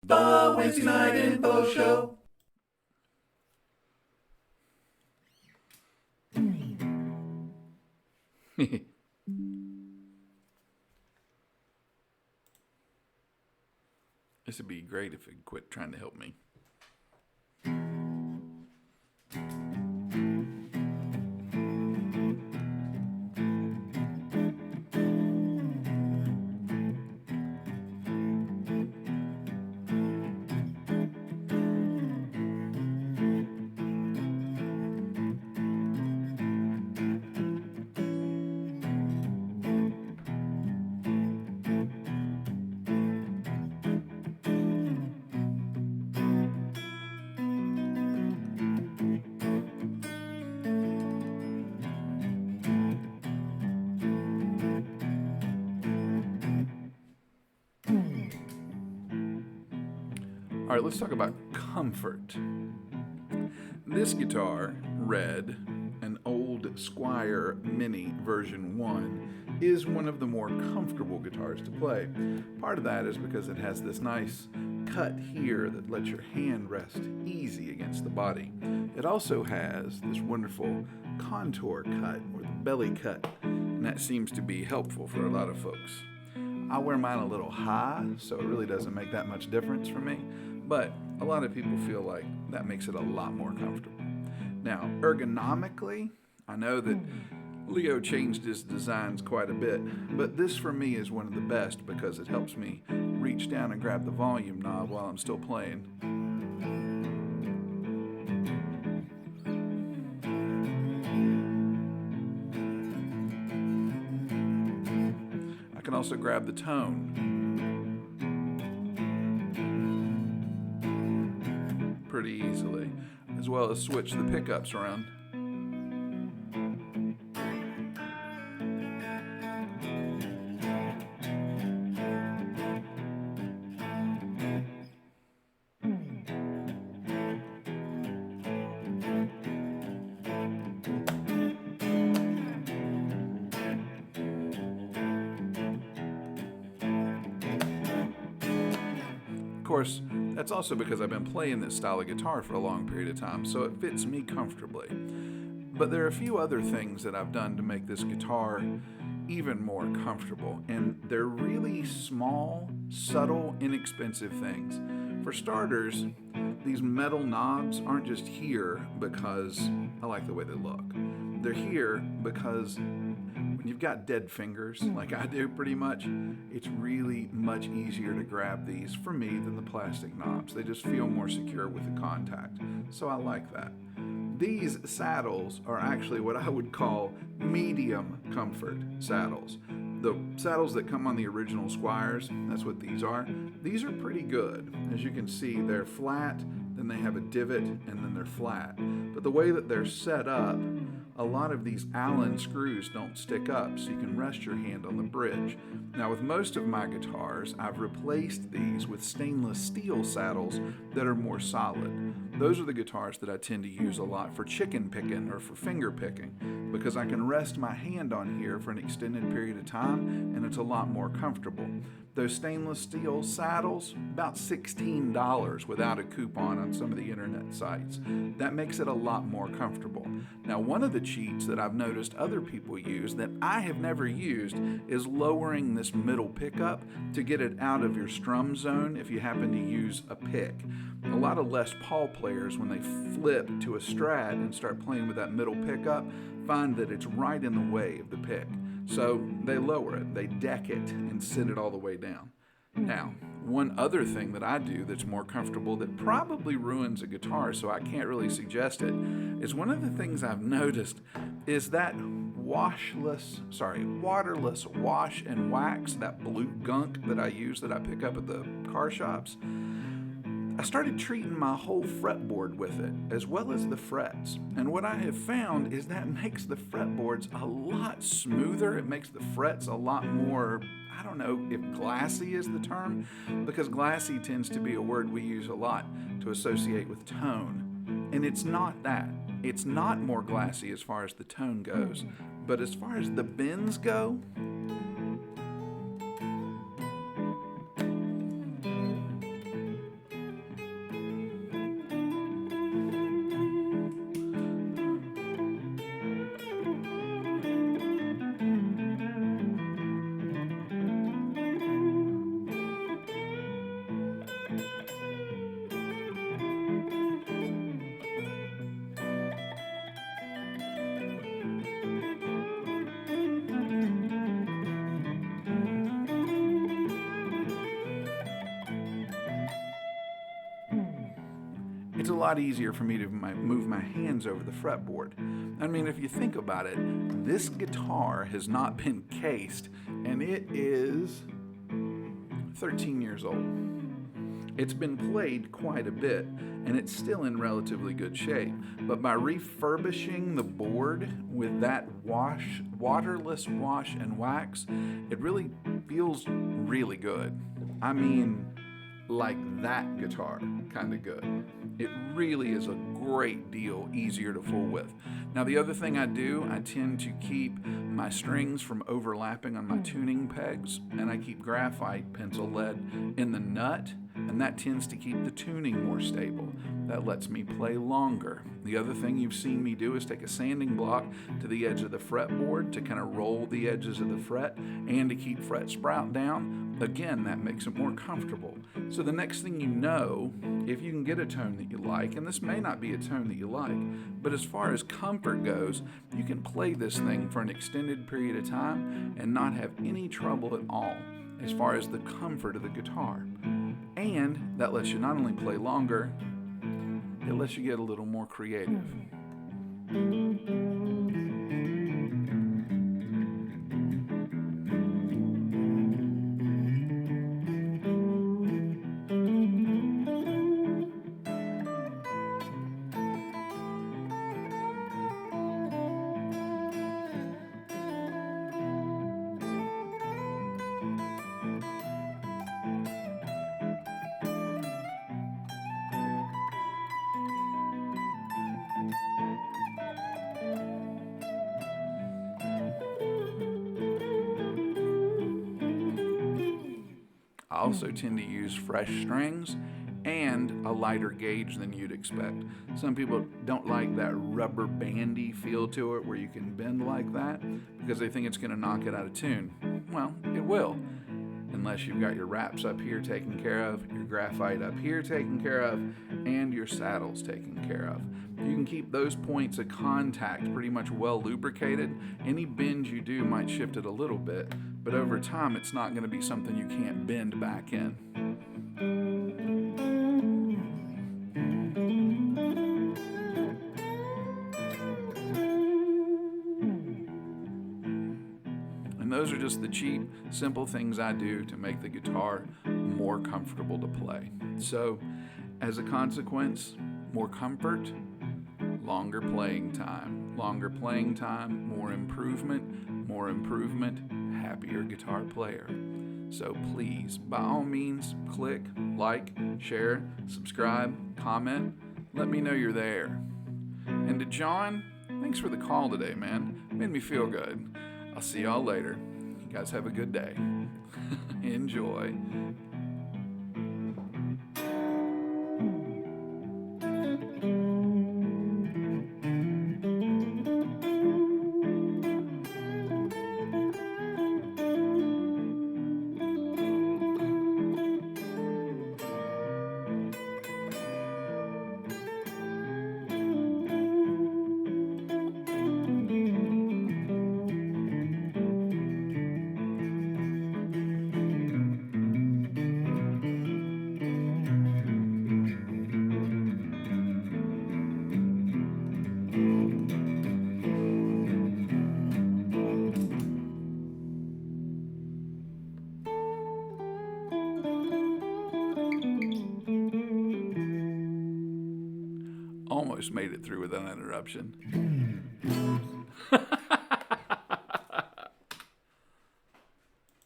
The Wednesday Night Info Show. This would be great if it quit trying to help me. All right, let's talk about comfort. This guitar, Red, an old Squire Mini version 1, is one of the more comfortable guitars to play. Part of that is because it has this nice cut here that lets your hand rest easy against the body. It also has this wonderful contour cut, or the belly cut, and that seems to be helpful for a lot of folks. I wear mine a little high, so it really doesn't make that much difference for me, but a lot of people feel like that makes it a lot more comfortable. Now, ergonomically, I know that Leo changed his designs quite a bit, but this for me is one of the best because it helps me reach down and grab the volume knob while I'm still playing. I can also grab the tone pretty easily, as well as switch the pickups around. Of course, that's also because I've been playing this style of guitar for a long period of time, so it fits me comfortably. But there are a few other things that I've done to make this guitar even more comfortable, and they're really small, subtle, inexpensive things. For starters, these metal knobs aren't just here because I like the way they look. They're here because when you've got dead fingers, like I do pretty much, it's really much easier to grab these for me than the plastic knobs. They just feel more secure with the contact, so I like that. These saddles are actually what I would call medium comfort saddles. The saddles that come on the original Squires, that's what these are. These are pretty good. As you can see, they're flat, then they have a divot, and then they're flat. But the way that they're set up, a lot of these Allen screws don't stick up, so you can rest your hand on the bridge. Now, with most of my guitars, I've replaced these with stainless steel saddles that are more solid. Those are the guitars that I tend to use a lot for chicken picking or for finger picking, because I can rest my hand on here for an extended period of time, and it's a lot more comfortable. Those stainless steel saddles, about $16 without a coupon on some of the internet sites. That makes it a lot more comfortable. Now, one of the cheats that I've noticed other people use that I have never used is lowering this middle pickup to get it out of your strum zone if you happen to use a pick. A lot of Les Paul players, when they flip to a Strat and start playing with that middle pickup, find that it's right in the way of the pick. So they lower it, they deck it, and sit it all the way down. Now, one other thing that I do that's more comfortable that probably ruins a guitar, so I can't really suggest it, is one of the things I've noticed is that waterless wash and wax, that blue gunk that I use that I pick up at the car shops. I started treating my whole fretboard with it, as well as the frets. And what I have found is that makes the fretboards a lot smoother. It makes the frets a lot more, I don't know if glassy is the term, because glassy tends to be a word we use a lot to associate with tone. And it's not that. It's not more glassy as far as the tone goes. But as far as the bends go, It's a lot easier for me to move my hands over the fretboard. I mean, if you think about it, this guitar has not been cased, and it is 13 years old. It's been played quite a bit, and it's still in relatively good shape. But by refurbishing the board with that waterless wash and wax, it really feels really good. I mean, like that guitar kind of good. It really is a great deal easier to fool with. Now, the other thing I do, I tend to keep my strings from overlapping on my tuning pegs, and I keep graphite pencil lead in the nut, and that tends to keep the tuning more stable. That lets me play longer. The other thing you've seen me do is take a sanding block to the edge of the fretboard to kind of roll the edges of the fret and to keep fret sprout down. Again, that makes it more comfortable. So the next thing you know, if you can get a tone that you like, and this may not be a tone that you like, but as far as comfort goes, you can play this thing for an extended period of time and not have any trouble at all as far as the comfort of the guitar. And that lets you not only play longer, it lets you get a little more creative. I also tend to use fresh strings and a lighter gauge than you'd expect. Some people don't like that rubber bandy feel to it where you can bend like that because they think it's going to knock it out of tune. Well, it will, unless you've got your wraps up here taken care of, your graphite up here taken care of, and your saddles taken care of. You can keep those points of contact pretty much well lubricated. Any bend you do might shift it a little bit, but over time it's not going to be something you can't bend back in. And those are just the cheap, simple things I do to make the guitar more comfortable to play. So, as a consequence, more comfort, longer playing time. Longer playing time, more improvement, happier guitar player. So please, by all means, click, like, share, subscribe, comment. Let me know you're there. And to John, thanks for the call today, man. Made me feel good. I'll see y'all later. You guys have a good day. Enjoy. Almost made it through without an interruption.